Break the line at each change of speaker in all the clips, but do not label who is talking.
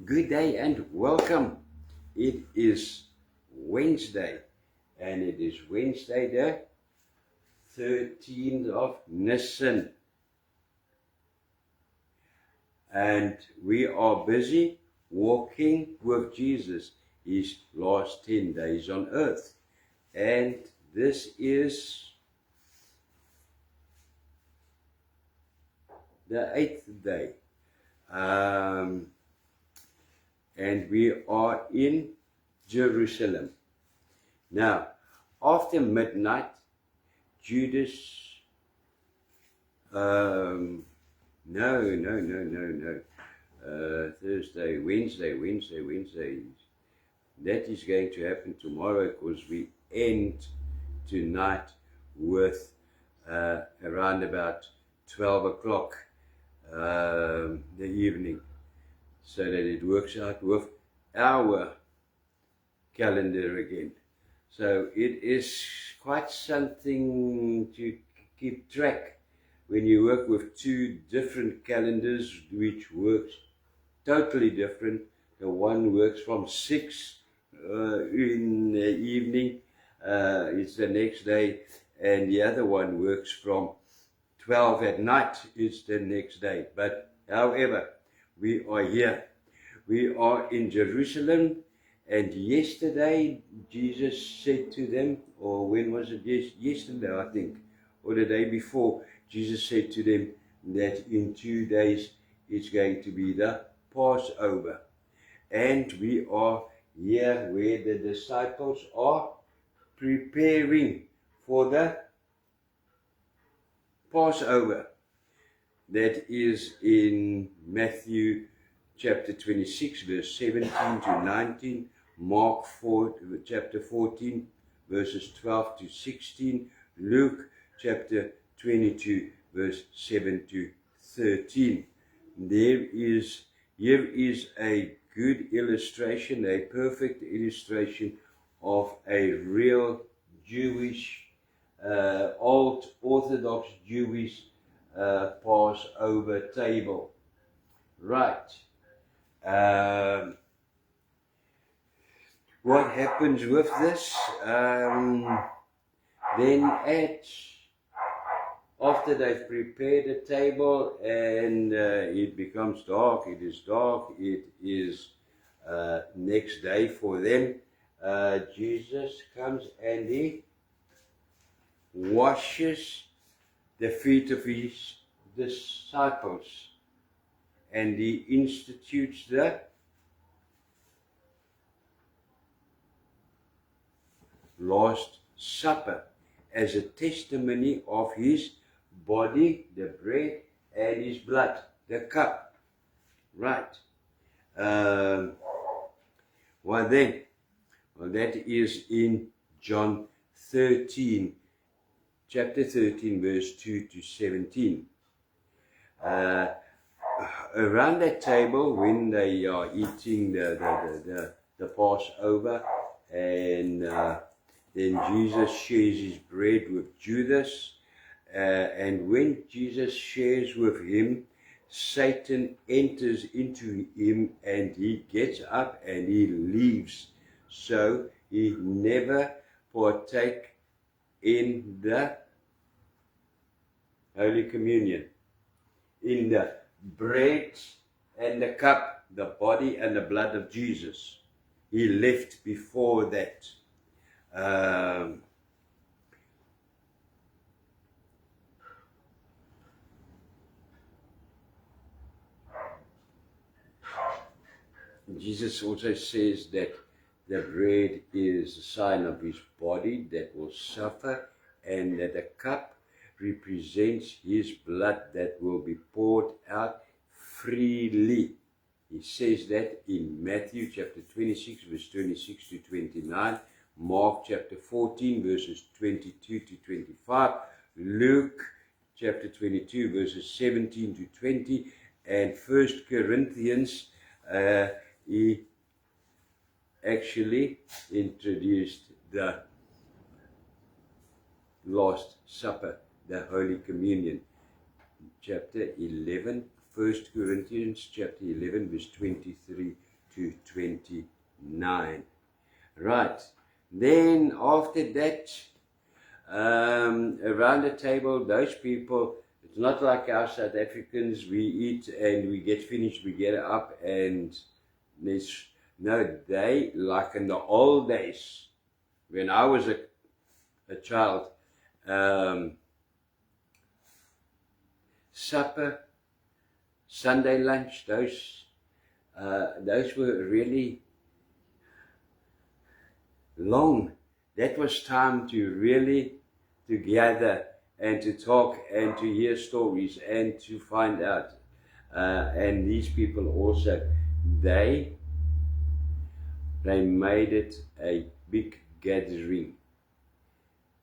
Good day and welcome. It is Wednesday, and it is Wednesday the 13th of Nisan, and we are busy walking with Jesus his last 10 days on earth, and this is the 8th day. And we are in Jerusalem. Now, after midnight, Judas, Thursday, Wednesday. That is going to happen tomorrow because we end tonight with around about 12 o'clock the evening, so that it works out with our calendar again. So it is quite something to keep track when you work with two different calendars which works totally different. The one works from 6 in the evening, it's the next day, and the other one works from 12 at night, it's the next day. But however, we are here. We are in Jerusalem, and yesterday Jesus said to them, or when was it? Yesterday, I think, or the day before, Jesus said to them that in 2 days it's going to be the Passover. And we are here where the disciples are preparing for the Passover. That is in Matthew chapter 26, verse 17 to 19, Mark 4, chapter 14, verses 12 to 16, Luke chapter 22, verse 7 to 13. Here is a good illustration, a perfect illustration of a real Jewish, old Orthodox Jewish Passover table. Right. What happens with this? Then after they've prepared the table and it becomes dark, it is next day for them, Jesus comes and he washes the feet of his disciples, and he institutes the Last Supper as a testimony of his body, the bread, and his blood, the cup. Right. What then? Well, that is in John 13, chapter 13, verse 2 to 17. Around that table, when they are eating the Passover, and then Jesus shares his bread with Judas, and when Jesus shares with him, Satan enters into him and he gets up and he leaves. So he never partake in the Holy Communion, in the bread and the cup, the body and the blood of Jesus. He left before that. Jesus also says that the bread is a sign of his body that will suffer, and that the cup represents his blood that will be poured out freely. He says that in Matthew chapter 26, verse 26 to 29, Mark chapter 14, verses 22 to 25, Luke chapter 22, verses 17 to 20, and 1 Corinthians, he actually introduced the Last Supper, the Holy Communion. Chapter 11, 1 Corinthians chapter 11, verse 23 to 29. Right. Then after that, around the table, those people, it's not like our South Africans, we eat and we get finished, we get up and there's, no, they, like in the old days, when I was a child, supper, Sunday lunch, those were really long. That was time to really to gather and to talk and to hear stories and to find out. And these people also, they made it a big gathering.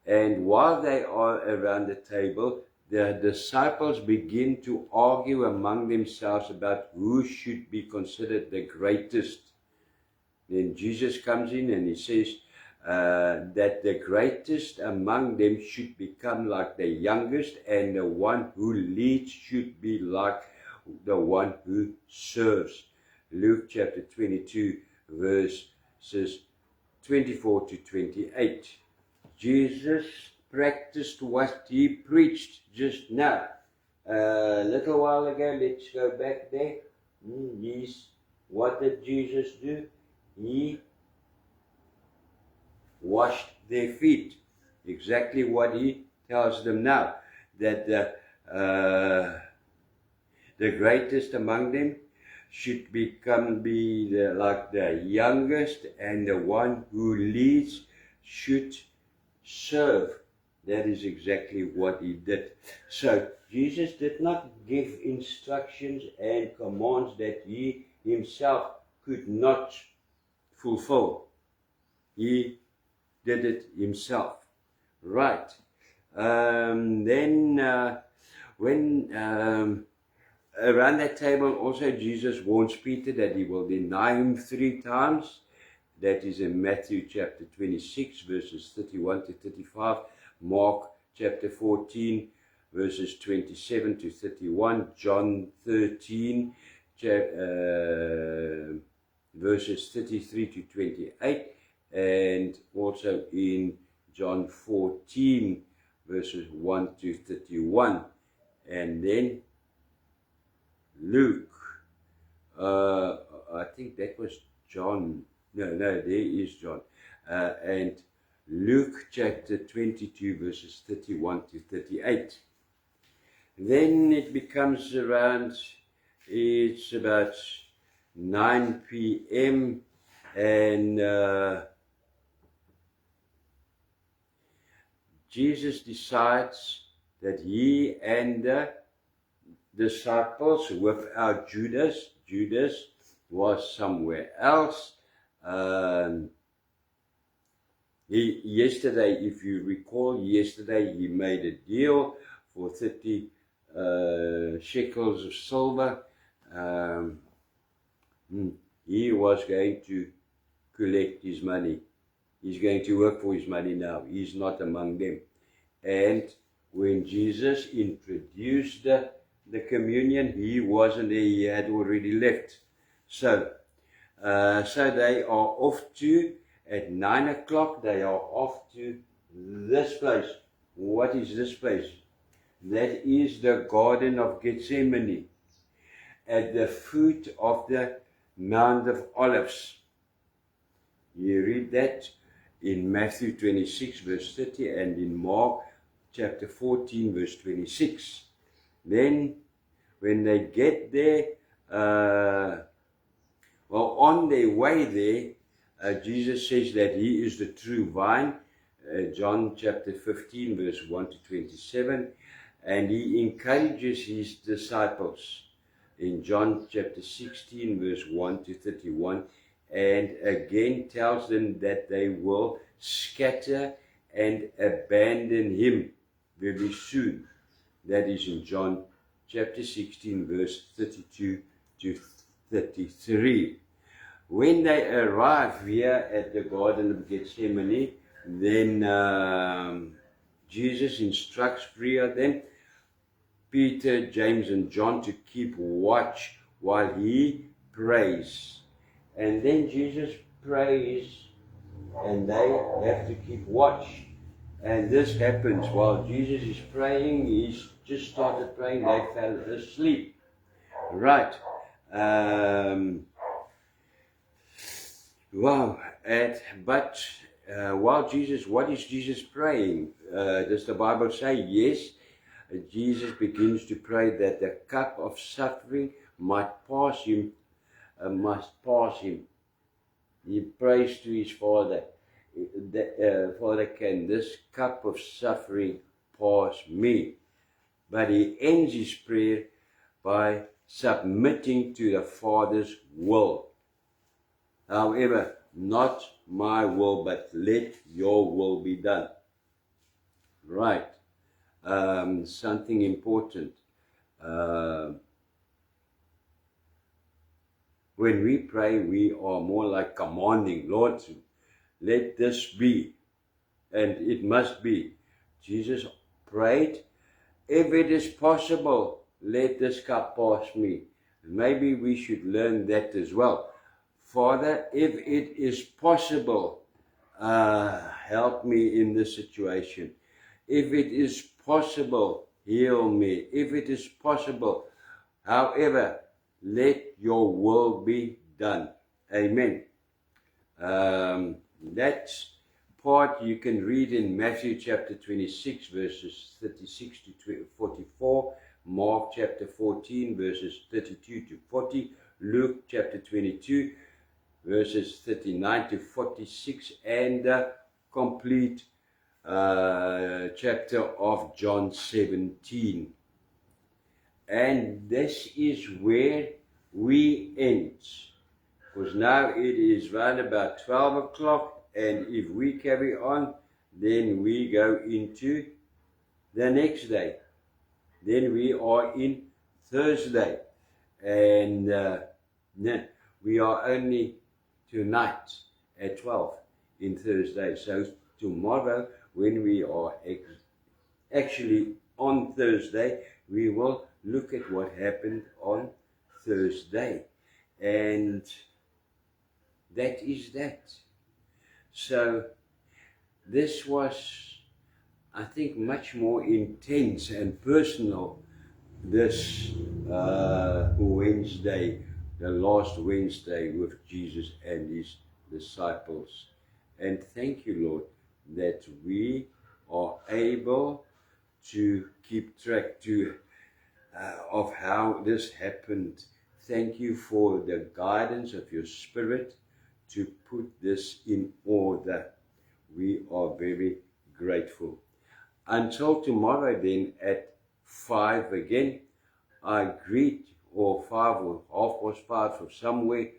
And while they are around the table, the disciples begin to argue among themselves about who should be considered the greatest. Then Jesus comes in and he says that the greatest among them should become like the youngest, and the one who leads should be like the one who serves. Luke chapter 22, verses 24 to 28. Jesus practiced what he preached just now. A little while ago, let's go back there. What did Jesus do? He washed their feet. Exactly what he tells them now. That the greatest among them should be like the youngest, and the one who leads should serve. That is exactly what he did. So Jesus did not give instructions and commands that he himself could not fulfill. He did it himself. Right. Then when around that table also Jesus warns Peter that he will deny him 3 times. That is in Matthew chapter 26, verses 31 to 35, Mark chapter 14, verses 27 to 31, John 13, verses 33 to 28, and also in John 14, verses 1 to 31. And then Luke, I think that was John. No, there is John. And Luke chapter 22, verses 31 to 38. Then it becomes it's about 9 p.m. and Jesus decides that he and the disciples, without Judas was somewhere else. Yesterday, if you recall, he made a deal for 30 shekels of silver. He was going to collect his money. He's going to work for his money now. He's not among them. And when Jesus introduced the communion, he wasn't there. He had already left. So they are off to, at 9 o'clock, they are off to this place. What is this place? That is the Garden of Gethsemane, at the foot of the Mount of Olives. You read that in Matthew 26, verse 30, and in Mark chapter 14, verse 26. Then, when they get there, on their way there, Jesus says that he is the true vine, John chapter 15, verse 1 to 27, and he encourages his disciples in John chapter 16, verse 1 to 31, and again tells them that they will scatter and abandon him very soon. That is in John chapter 16, verse 32 to 33. When they arrive here at the Garden of Gethsemane, then Jesus instructs 3 of them, Peter, James, and John, to keep watch while he prays. And then Jesus prays, and they have to keep watch. And this happens while Jesus is praying. He's just started praying, they fell asleep. Right. Wow. But while Jesus, what is Jesus praying? Does the Bible say? Yes. Jesus begins to pray that the cup of suffering might pass him, must pass him. He prays to his Father. Father, can this cup of suffering pass me? But he ends his prayer by submitting to the Father's will. However, not my will, but let your will be done. Right. Something important. When we pray, we are more like commanding, Lord, let this be, and it must be. Jesus prayed, if it is possible, let this cup pass me. Maybe we should learn that as well. Father, if it is possible, help me in this situation. If it is possible, heal me. If it is possible, however, let your will be done. Amen. That part you can read in Matthew chapter 26, verses 36 to 44, Mark chapter 14, verses 32 to 40, Luke chapter 22, verses 39 to 46, and the complete chapter of John 17. And this is where we end. Because now it is round about 12 o'clock, and if we carry on, then we go into the next day. Then we are in Thursday, and we are only tonight at 12 in Thursday. So tomorrow, when we are actually on Thursday, we will look at what happened on Thursday. And that is that. So this was, I think, much more intense and personal this Wednesday, the last Wednesday with Jesus and his disciples. And thank you, Lord, that we are able to keep track of how this happened. Thank you for the guidance of your Spirit to put this in order. We are very grateful. Until tomorrow then at 5 again, I greet, or 5 or 5:30 or somewhere,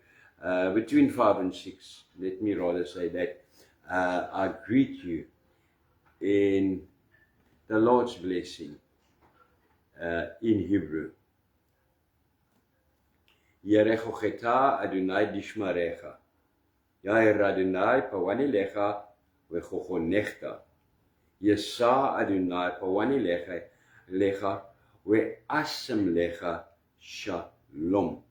between 5 and 6, let me rather say that, I greet you in the Lord's blessing in Hebrew. Yerechocheta Adonai Dishmarecha. Yair Adonai Pawani Lecha Vechochonechta. Yesa Adonai Pawani Lecha Ve'asem Lecha Shalom.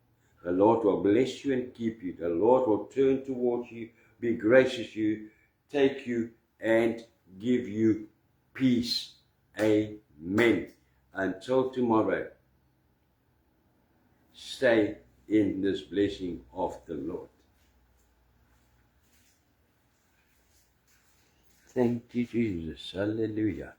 The Lord will bless you and keep you. The Lord will turn towards you, be gracious to you, take you, and give you peace. Amen. Until tomorrow, stay in this blessing of the Lord. Thank you, Jesus. Hallelujah.